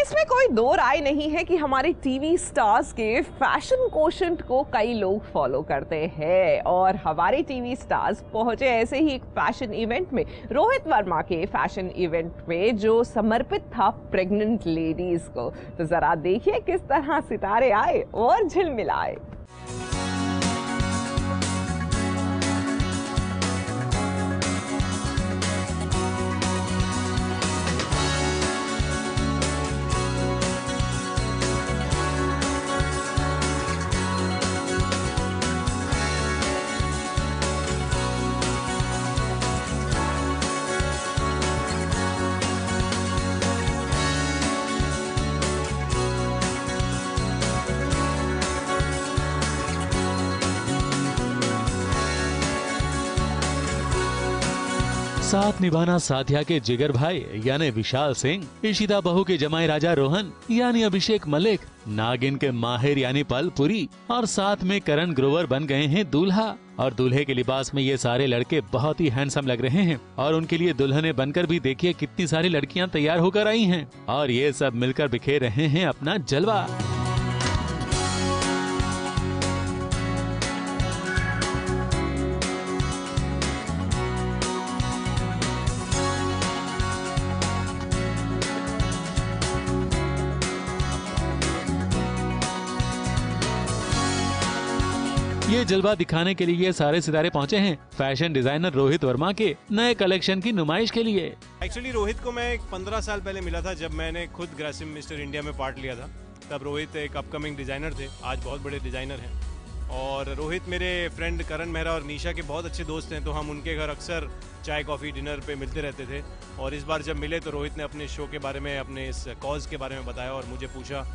इसमें कोई दो राय नहीं है कि हमारे टीवी स्टार्स के फैशन कोशेंट को कई लोग फॉलो करते हैं और हमारे टीवी स्टार्स पहुंचे ऐसे ही एक फैशन इवेंट में, रोहित वर्मा के फैशन इवेंट में, जो समर्पित था प्रेग्नेंट लेडीज को। तो जरा देखिए किस तरह सितारे आए और झिलमिलाए। साथ निभाना साथिया के जिगर भाई यानी विशाल सिंह, इशिता बहू के जमाई राजा रोहन यानी अभिषेक मलिक, नागिन के माहिर यानी पल पुरी और साथ में करण ग्रोवर बन गए हैं दूल्हा। और दूल्हे के लिबास में ये सारे लड़के बहुत ही हैंडसम लग रहे हैं और उनके लिए दुल्हने बनकर भी देखिए कितनी सारी लड़कियां तैयार होकर आई हैं और ये सब मिलकर बिखेर रहे हैं अपना जलवा। ये जलवा दिखाने के लिए ये सारे सितारे पहुंचे हैं फैशन डिजाइनर रोहित वर्मा के नए कलेक्शन की नुमाइश के लिए। एक्चुअली रोहित को मैं 15 साल पहले मिला था जब मैंने खुद ग्रेसिम मिस्टर इंडिया में पार्ट लिया था। तब रोहित एक अपकमिंग डिजाइनर थे, आज बहुत बड़े डिजाइनर हैं। और रोहित मेरे फ्रेंड करण मेहरा और निशा के बहुत अच्छे दोस्त हैं, तो हम उनके घर अक्सर चाय कॉफ़ी डिनर पे मिलते रहते थे। और इस बार जब मिले तो रोहित ने अपने शो के बारे में, अपने इस कॉज के बारे में बताया और मुझे पूछा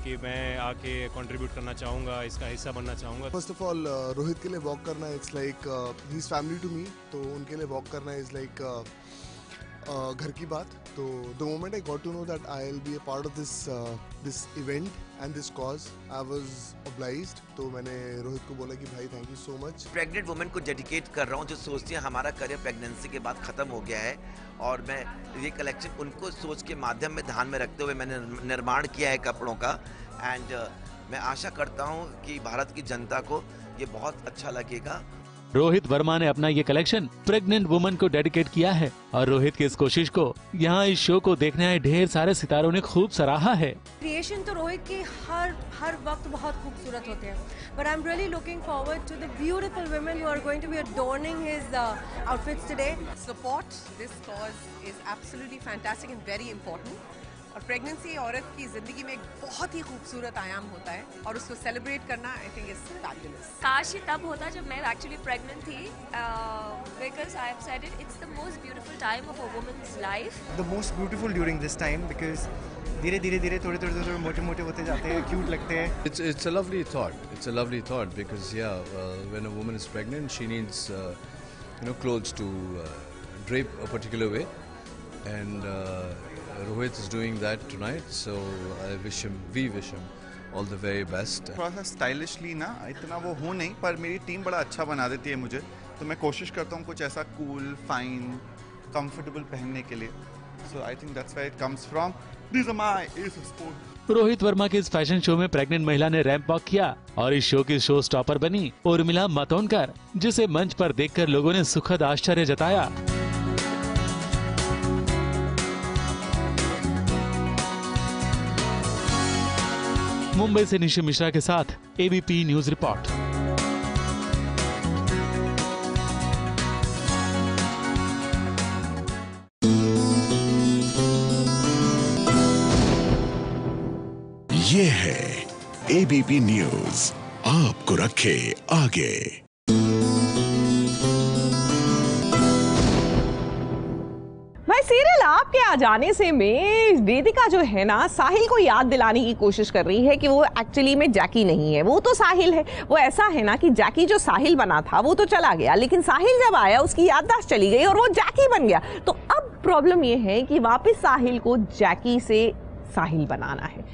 कि मैं आके कंट्रीब्यूट करना चाहूँगा, इसका हिस्सा बनना चाहूँगा। फर्स्ट ऑफ ऑल रोहित के लिए वॉक करना it's like he is family to me, तो उनके लिए वॉक करना इज़ लाइक घर की बात। तो the moment I got to know that I will be a part of this event and this cause, I was obliged. तो मैंने रोहित को बोला कि भाई thank you so much. Pregnant women को डेडिकेट कर रहा हूँ जो सोचती है हमारा करियर प्रेगनेंसी के बाद ख़त्म हो गया है, और मैं ये कलेक्शन उनको सोच के माध्यम में ध्यान में रखते हुए मैंने निर्माण किया है कपड़ों का। एंड मैं आशा करता हूँ कि भारत की जनता को ये बहुत अच्छा लगेगा। रोहित वर्मा ने अपना ये कलेक्शन प्रेग्नेंट वुमन को डेडिकेट किया है और रोहित की इस कोशिश को यहाँ इस शो को देखने आए ढेर सारे सितारों ने खूब सराहा है। क्रिएशन तो रोहित के हर वक्त बहुत खूबसूरत होते हैं, but I am really looking forward to the beautiful women who are going to be adorning his outfits today. Support this cause is absolutely fantastic and very important. और प्रेगनेंसी औरत की जिंदगी में एक बहुत ही खूबसूरत आयाम होता है और उसको सेलिब्रेट करना आई थिंक इज फैबुलस। काश ये तब होता जब मैं एक्चुअली प्रेग्नेंट थी, because I have said it, it's the most beautiful time of a women's life. The most beautiful during this time because धीरे धीरे थोड़े मोटे मोटे होते जाते हैं, क्यूट लगते हैं। It's a lovely thought. It's a lovely thought because when a woman is pregnant, she needs clothes to drape a particular way, and Rohit is doing that tonight, so we wish him all the very best. थोड़ा सा stylishly ना इतना वो हो नहीं, पर मेरी team बड़ा अच्छा बना देती है मुझे, तो मैं कोशिश करता हूँ कुछ ऐसा कूल, फाइन, कंफर्टेबल पहनने के लिए। So I think that's where it comes from. These are my Ace of Sport. Rohit Verma के इस फैशन शो में प्रेग्नेंट महिला ने रैंप वॉक किया और इस शो की शो स्टॉपर बनी उर्मिला मातोंडकर, जिसे मंच पर देखकर लोगों ने सुखद आश्चर्य जताया। मुंबई से निशी मिश्रा के साथ एबीपी न्यूज रिपोर्ट। ये है एबीपी न्यूज, आपको रखे आगे। भाई सीरियल आपके आ जाने से में वेदिका जो है ना, साहिल को याद दिलाने की कोशिश कर रही है कि वो एक्चुअली में जैकी नहीं है, वो तो साहिल है। वो ऐसा है ना कि जैकी जो साहिल बना था वो तो चला गया, लेकिन साहिल जब आया उसकी याददाश्त चली गई और वो जैकी बन गया। तो अब प्रॉब्लम ये है कि वापस साहिल को जैकी से साहिल बनाना है।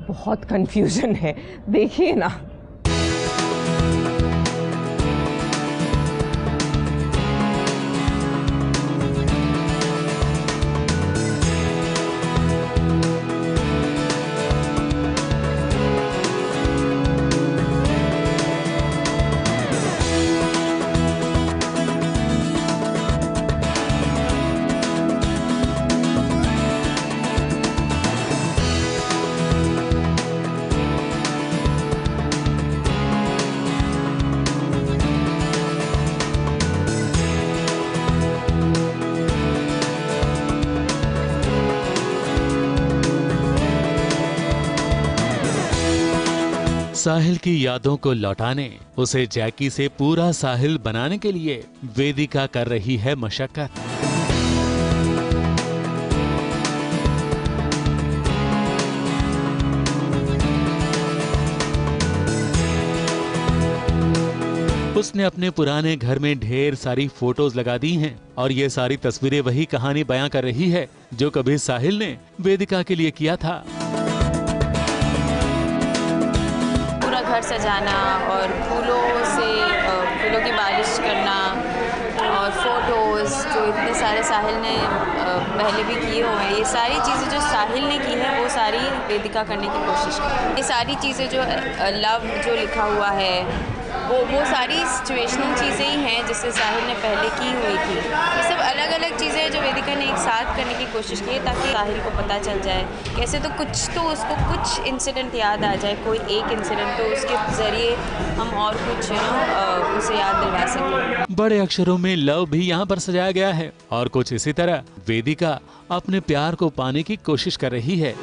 बहुत कंफ्यूजन है, देखिए ना। साहिल की यादों को लौटाने, उसे जैकी से पूरा साहिल बनाने के लिए वेदिका कर रही है मशक्कत। उसने अपने पुराने घर में ढेर सारी फोटोज लगा दी हैं और ये सारी तस्वीरें वही कहानी बयां कर रही है जो कभी साहिल ने वेदिका के लिए किया था। पूरा घर सजाना और फूलों की बारिश करना और फोटोज जो इतने सारे साहिल ने पहले भी किए हुए हैं, ये सारी चीज़ें जो साहिल ने की है वो सारी वेदिका करने की कोशिश की। ये सारी चीज़ें जो लव जो लिखा हुआ है वो सारी सिचुएशनल चीज़ें ही हैं जिससे साहिल ने पहले की हुई थी। ये सब अलग अलग चीज़ें हैं जो वेदिका ने एक साथ करने की कोशिश की है ताकि साहिल को पता चल जाए कैसे तो उसको कुछ इंसिडेंट याद आ जाए, कोई एक इंसिडेंट, तो उसके ज़रिए हम और कुछ उसे याद दिलवा सकें। बड़े अक्षरों में लव भी यहाँ पर सजाया गया है और कुछ इसी तरह वेदिका अपने प्यार को पाने की कोशिश कर रही है।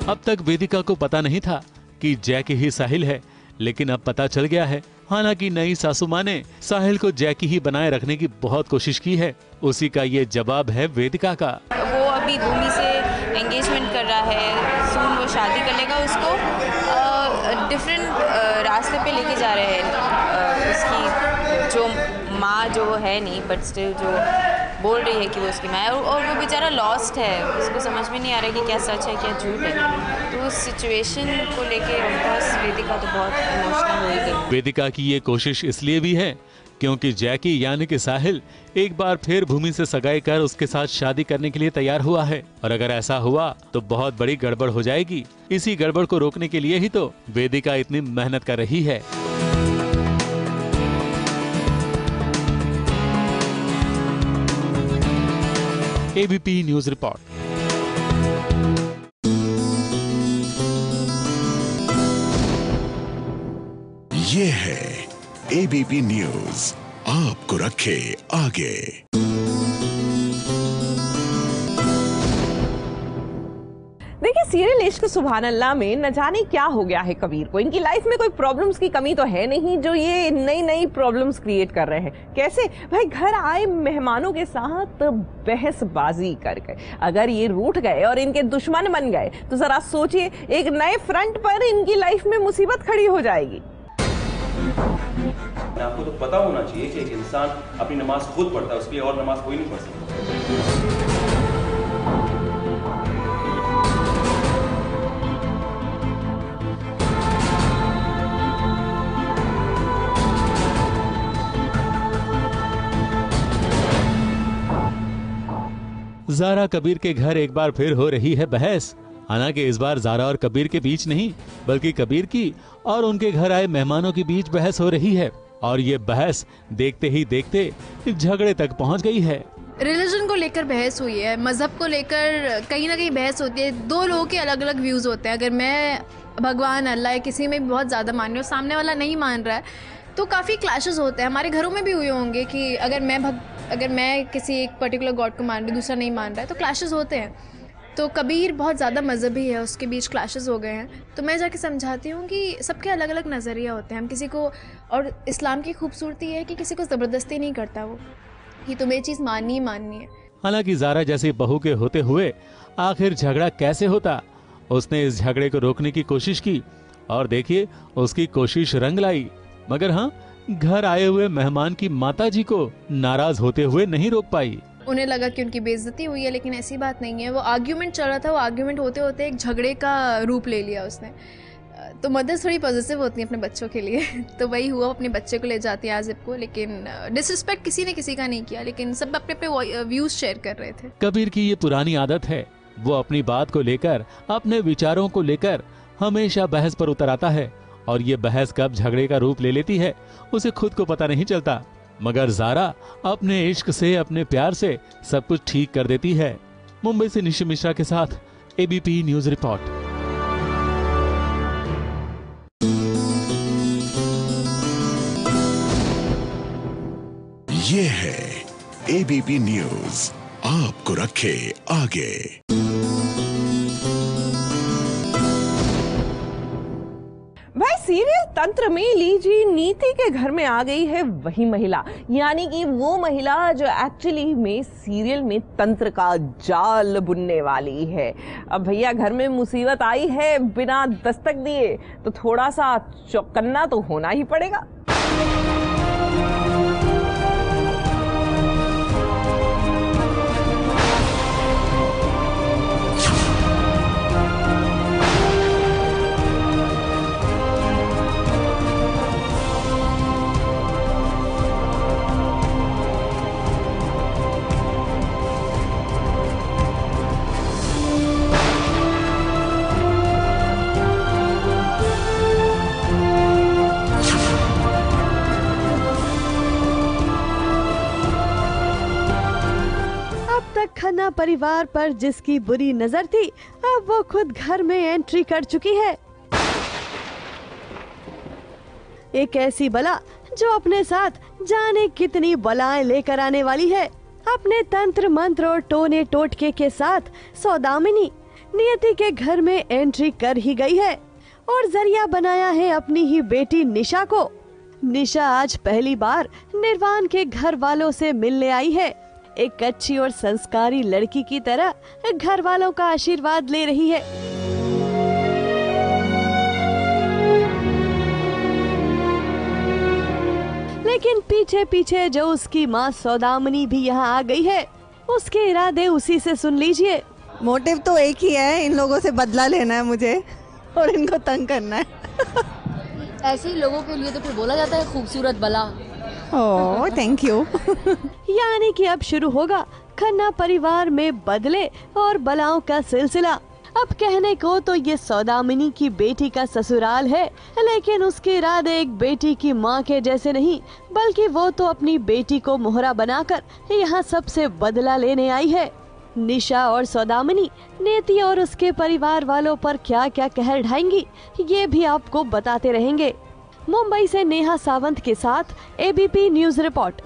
अब तक वेदिका को पता नहीं था कि जैकी ही साहिल है, लेकिन अब पता चल गया है। हालांकि नई सासू माँ ने साहिल को जैकी ही बनाए रखने की बहुत कोशिश की है। उसी का ये जवाब है वेदिका का। वो अभी भूमि से एंगेजमेंट कर रहा है, सून वो शादी कर लेगा, उसको डिफरेंट रास्ते पे लेके जा रहे हैं। उसकी जो माँ जो है नहीं बट स्टिल जो बोल रही है कि वो उसकी माँ है और वो बेचारा लॉस्ट है, उसको समझ में नहीं आ रहा कि क्या सच है क्या झूठ है। तो उस सिचुएशन को लेके वेदिका तो बहुत इमोशनल हो गई। वेदिका की ये कोशिश इसलिए भी है क्योंकि जैकी यानी कि साहिल एक बार फिर भूमि से सगाई कर उसके साथ शादी करने के लिए तैयार हुआ है और अगर ऐसा हुआ तो बहुत बड़ी गड़बड़ हो जाएगी। इसी गड़बड़ को रोकने के लिए ही तो वेदिका इतनी मेहनत कर रही है। ABP news report. ये है एबीपी न्यूज, आपको रखे आगे। देखिए, सीरियल इश्क सुभान अल्लाह में न जाने क्या हो गया है कबीर को। इनकी लाइफ में कोई प्रॉब्लम्स की कमी तो है नहीं जो ये नई नई प्रॉब्लम्स क्रिएट कर रहे हैं। कैसे भाई, घर आए मेहमानों के साथ बहसबाजी कर गए। अगर ये रूठ गए और इनके दुश्मन बन गए तो जरा सोचिए, एक नए फ्रंट पर इनकी लाइफ में मुसीबत खड़ी हो जाएगी। आपको तो पता होना चाहिए कि एक इंसान अपनी नमाज खुद पढ़ता है, उसके लिए और नमाज कोई नहीं पढ़ सकता। ज़ारा कबीर के घर एक बार फिर हो रही है बहस। हालांकि इस बार ज़ारा और कबीर के बीच नहीं बल्कि कबीर की और उनके घर आए मेहमानों के बीच बहस हो रही है और ये बहस देखते ही देखते झगड़े तक पहुंच गई है। रिलीजन को लेकर बहस हुई है, मज़हब को लेकर कहीं ना कहीं बहस होती है। दो लोगों के अलग अलग व्यूज़ होते हैं। अगर मैं भगवान अल्लाह किसी में भी बहुत ज़्यादा मान रही हूँ, सामने वाला नहीं मान रहा है, तो काफ़ी क्लैशेस होते हैं। हमारे घरों में भी हुए होंगे कि अगर मैं किसी एक पर्टिकुलर गॉड को मान रही हूँ, दूसरा नहीं मान रहा है, तो क्लैशेस होते हैं। तो कबीर बहुत ज़्यादा मजहबी है, उसके बीच क्लैशेस हो गए हैं। तो मैं जाके समझाती हूँ कि सबके अलग अलग नज़रिया होते हैं। हम किसी को, और इस्लाम की खूबसूरती है कि किसी को ज़बरदस्ती नहीं करता वो कि तुम्हें ये चीज़ माननी ही माननी है। हालांकि ज़ारा जैसी बहू के होते हुए आखिर झगड़ा कैसे होता, उसने इस झगड़े को रोकने की कोशिश की और देखिए उसकी कोशिश रंग लाई। मगर हाँ, घर आए हुए मेहमान की माताजी को नाराज होते हुए नहीं रोक पाई। उन्हें लगा कि उनकी बेइज्जती हुई है, लेकिन ऐसी बात नहीं है। वो आर्ग्यूमेंट चल रहा था, वो आर्ग्यूमेंट होते होते एक झगड़े का रूप ले लिया उसने। तो मदर्स थोड़ी पॉजिटिव होती हैं अपने बच्चों के लिए तो वही हुआ, अपने बच्चे को ले जाती है आजिब को। लेकिन डिसरिस्पेक्ट किसी ने किसी का नहीं किया, लेकिन सब अपने अपने व्यूज शेयर कर रहे थे। कबीर की ये पुरानी आदत है, वो अपनी बात को लेकर, अपने विचारों को लेकर हमेशा बहस पर उतर आता है और ये बहस कब झगड़े का रूप ले लेती है उसे खुद को पता नहीं चलता। मगर ज़ारा अपने इश्क से, अपने प्यार से सब कुछ ठीक कर देती है। मुंबई से निशी मिश्रा के साथ एबीपी न्यूज रिपोर्ट। ये है एबीपी न्यूज, आपको रखे आगे। भाई सीरियल तंत्र में लीजिए नीति के घर में आ गई है वही महिला, यानी कि वो महिला जो एक्चुअली में सीरियल में तंत्र का जाल बुनने वाली है। अब भैया घर में मुसीबत आई है बिना दस्तक दिए, तो थोड़ा सा चौकन्ना तो होना ही पड़ेगा। खन्ना परिवार पर जिसकी बुरी नजर थी, अब वो खुद घर में एंट्री कर चुकी है। एक ऐसी बला जो अपने साथ जाने कितनी बलाएं लेकर आने वाली है। अपने तंत्र मंत्र और टोने टोटके के साथ सौदामिनी नियति के घर में एंट्री कर ही गई है और जरिया बनाया है अपनी ही बेटी निशा को। निशा आज पहली बार निर्वाण के घर वालों से मिलने आई है। एक अच्छी और संस्कारी लड़की की तरह घर वालों का आशीर्वाद ले रही है। लेकिन पीछे पीछे जो उसकी माँ सौदामिनी भी यहाँ आ गई है, उसके इरादे उसी से सुन लीजिए। मोटिव तो एक ही है, इन लोगों से बदला लेना है मुझे और इनको तंग करना है। ऐसे ही लोगों के लिए तो फिर बोला जाता है खूबसूरत बला। Oh thank you. यानी कि अब शुरू होगा खन्ना परिवार में बदले और बलाओं का सिलसिला। अब कहने को तो ये सौदामिनी की बेटी का ससुराल है, लेकिन उसके इरादे एक बेटी की माँ के जैसे नहीं, बल्कि वो तो अपनी बेटी को मोहरा बनाकर यहाँ सबसे बदला लेने आई है। निशा और सौदामिनी नेति और उसके परिवार वालों पर क्या क्या कहर ढाएंगी, ये भी आपको बताते रहेंगे। मुंबई से नेहा सावंत के साथ एबीपी न्यूज रिपोर्ट।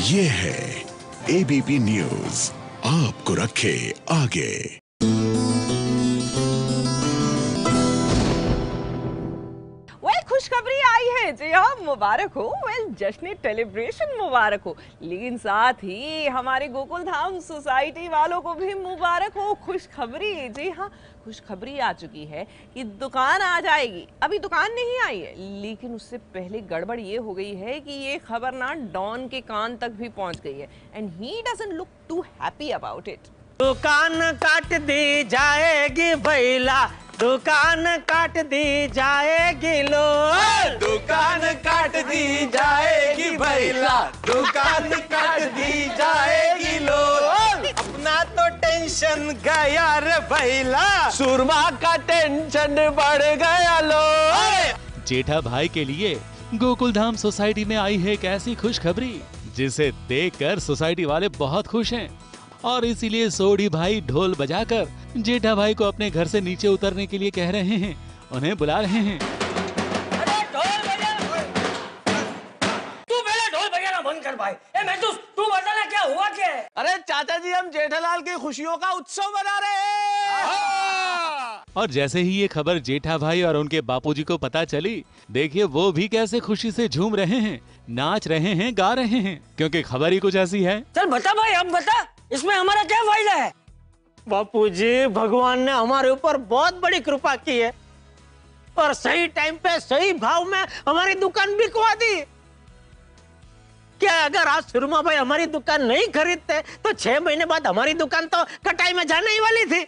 ये है एबीपी न्यूज, आपको रखे आगे। खुशखबरी आई है जी हाँ, मुबारक हो। जश्न सेलिब्रेशन मुबारक हो, लेकिन साथ ही हमारे गोकुल धाम सोसाइटी वालों को भी मुबारक हो। खुशखबरी जी हाँ, खुशखबरी आ चुकी है कि दुकान आ जाएगी। अभी दुकान नहीं आई है, लेकिन उससे पहले गड़बड़ ये हो गई है कि ये खबर ना डॉन के कान तक भी पहुंच गई है, and he doesn't look too happy about it. दुकान काट दी जाएगी भैला, दुकान काट दी जाएगी लो, दुकान काट दी जाएगी भैला, दुकान काट दी जाएगी लो। अपना तो टेंशन गया रे भैला, सुरमा का टेंशन बढ़ गया लो। जेठा भाई के लिए गोकुल धाम सोसाइटी में आई है एक ऐसी खुशखबरी जिसे देखकर सोसाइटी वाले बहुत खुश हैं, और इसीलिए सोढ़ी भाई ढोल बजाकर जेठा भाई को अपने घर से नीचे उतरने के लिए कह रहे हैं, उन्हें बुला रहे हैं। अरे ढोल बजा, तू पहले ढोल बजाना बंद कर भाई। महसूस तू बताना क्या हुआ क्या है? अरे चाचा जी, हम जेठालाल की खुशियों का उत्सव मना रहे हैं। और जैसे ही ये खबर जेठा भाई और उनके बापूजी को पता चली, देखिए वो भी कैसे खुशी से झूम रहे हैं, नाच रहे हैं, गा रहे हैं, क्योंकि खबर ही कुछ ऐसी है। चल बता भाई, अब बता, इसमें हमारा क्या फायदा है? बापूजी, भगवान ने हमारे ऊपर बहुत बड़ी कृपा की है और सही टाइम पे सही भाव में हमारी दुकान बिकवा दी। क्या अगर आज सुरमा भाई हमारी दुकान नहीं खरीदते तो 6 महीने बाद हमारी दुकान तो कटाई में जाने ही वाली थी।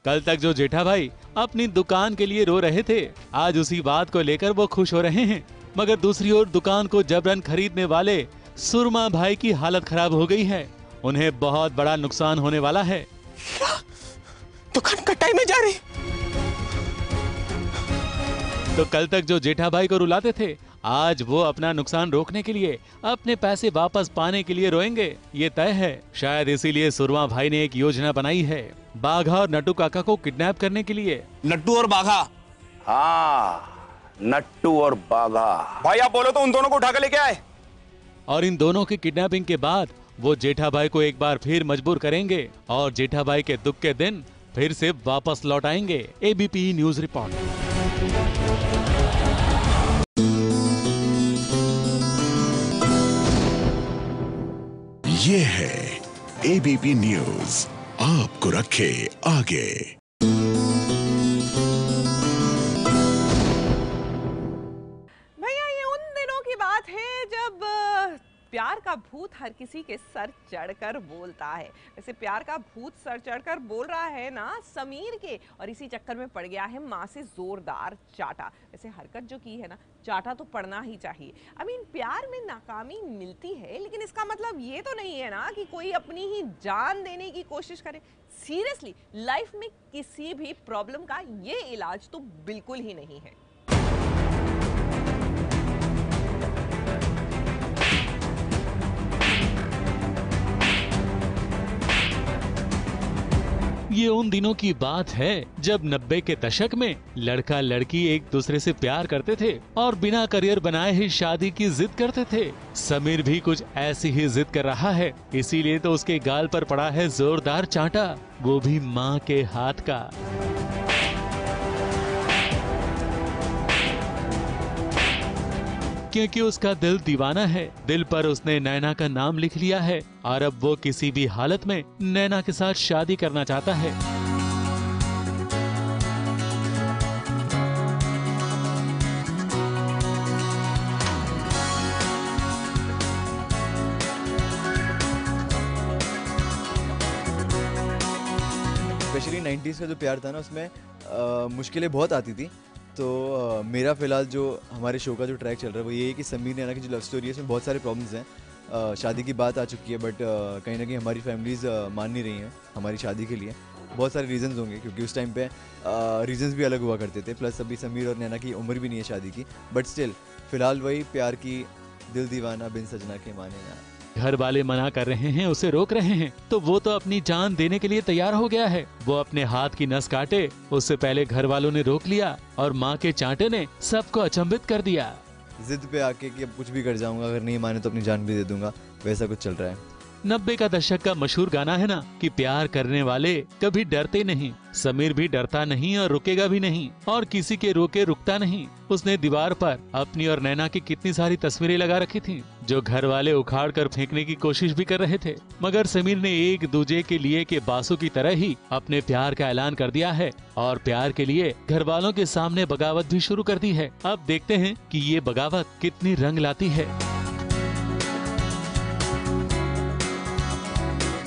कल तक जो जेठा भाई अपनी दुकान के लिए रो रहे थे, आज उसी बात को लेकर वो खुश हो रहे हैं। मगर दूसरी ओर दुकान को जबरन खरीदने वाले सुरमा भाई की हालत खराब हो गई है। उन्हें बहुत बड़ा नुकसान होने वाला है। दुकान कटाई में जा रही। तो कल तक जो जेठा भाई को रुलाते थे, आज वो अपना नुकसान रोकने के लिए, अपने पैसे वापस पाने के लिए रोएंगे, ये तय है। शायद इसीलिए सुरमा भाई ने एक योजना बनाई है बाघा और नट्टू काका को किडनैप करने के लिए। नट्टू और बाघा? हाँ, नट्टू और बाघा। भाई आप बोलो तो उन दोनों को उठा के लेके आए। और इन दोनों की किडनैपिंग के बाद वो जेठा भाई को एक बार फिर मजबूर करेंगे और जेठा भाई के दुख के दिन फिर से वापस लौट आएंगे। ABP news report. ये है एबीपी न्यूज, आपको रखे आगे। भैया ये उन दिनों की बात है जब प्यार का भूत हर किसी के सर चढ़कर बोलता है। वैसे प्यार का भूत सर चढ़कर बोल रहा है ना समीर के, और इसी चक्कर में पड़ गया है माँ से जोरदार चाटा। वैसे हरकत जो की है ना, चाटा तो पड़ना ही चाहिए। प्यार में नाकामी मिलती है, लेकिन इसका मतलब ये तो नहीं है ना कि कोई अपनी ही जान देने की कोशिश करे। सीरियसली लाइफ में किसी भी प्रॉब्लम का ये इलाज तो बिल्कुल ही नहीं है। ये उन दिनों की बात है जब 90 के दशक में लड़का लड़की एक दूसरे से प्यार करते थे और बिना करियर बनाए ही शादी की जिद करते थे। समीर भी कुछ ऐसी ही जिद कर रहा है, इसीलिए तो उसके गाल पर पड़ा है जोरदार चांटा, वो भी माँ के हाथ का। क्योंकि उसका दिल दीवाना है, दिल पर उसने नैना का नाम लिख लिया है और अब वो किसी भी हालत में नैना के साथ शादी करना चाहता है। स्पेशली 90s का जो प्यार था ना, उसमें मुश्किलें बहुत आती थी। तो मेरा फ़िलहाल जो हमारे शो का जो ट्रैक चल रहा है वो ये है कि समीर नैना की जो लव स्टोरी है उसमें बहुत सारे प्रॉब्लम्स हैं। शादी की बात आ चुकी है, बट कहीं ना कहीं हमारी फैमिलीज़ मान नहीं रही हैं हमारी शादी के लिए। बहुत सारे रीज़न्स होंगे क्योंकि उस टाइम पे रीज़न्स भी अलग हुआ करते थे, प्लस अभी समीर और नैना की उम्र भी नहीं है शादी की। बट स्टिल फ़िलहाल वही प्यार की दिल दीवाना बिन सजना के माने ना। घर वाले मना कर रहे हैं, उसे रोक रहे हैं, तो वो तो अपनी जान देने के लिए तैयार हो गया है। वो अपने हाथ की नस काटे, उससे पहले घर वालों ने रोक लिया और माँ के चांटे ने सबको अचंभित कर दिया। जिद पे आके कि अब कुछ भी कर जाऊंगा, अगर नहीं माने तो अपनी जान भी दे दूंगा, वैसा कुछ चल रहा है। 90 का दशक का मशहूर गाना है ना कि प्यार करने वाले कभी डरते नहीं। समीर भी डरता नहीं और रुकेगा भी नहीं, और किसी के रोके रुकता नहीं। उसने दीवार पर अपनी और नैना की कितनी सारी तस्वीरें लगा रखी थी, जो घर वाले उखाड़ कर फेंकने की कोशिश भी कर रहे थे। मगर समीर ने एक दूजे के लिए के बासु की तरह ही अपने प्यार का ऐलान कर दिया है और प्यार के लिए घर वालों के सामने बगावत भी शुरू कर दी है। अब देखते हैं कि ये बगावत कितनी रंग लाती है।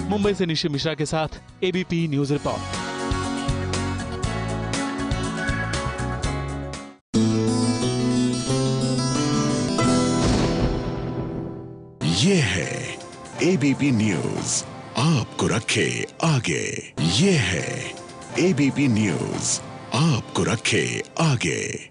मुंबई से निशी मिश्रा के साथ एबीपी न्यूज रिपोर्ट। ये है एबीपी न्यूज, आपको रखे आगे। ये है एबीपी न्यूज, आपको रखे आगे।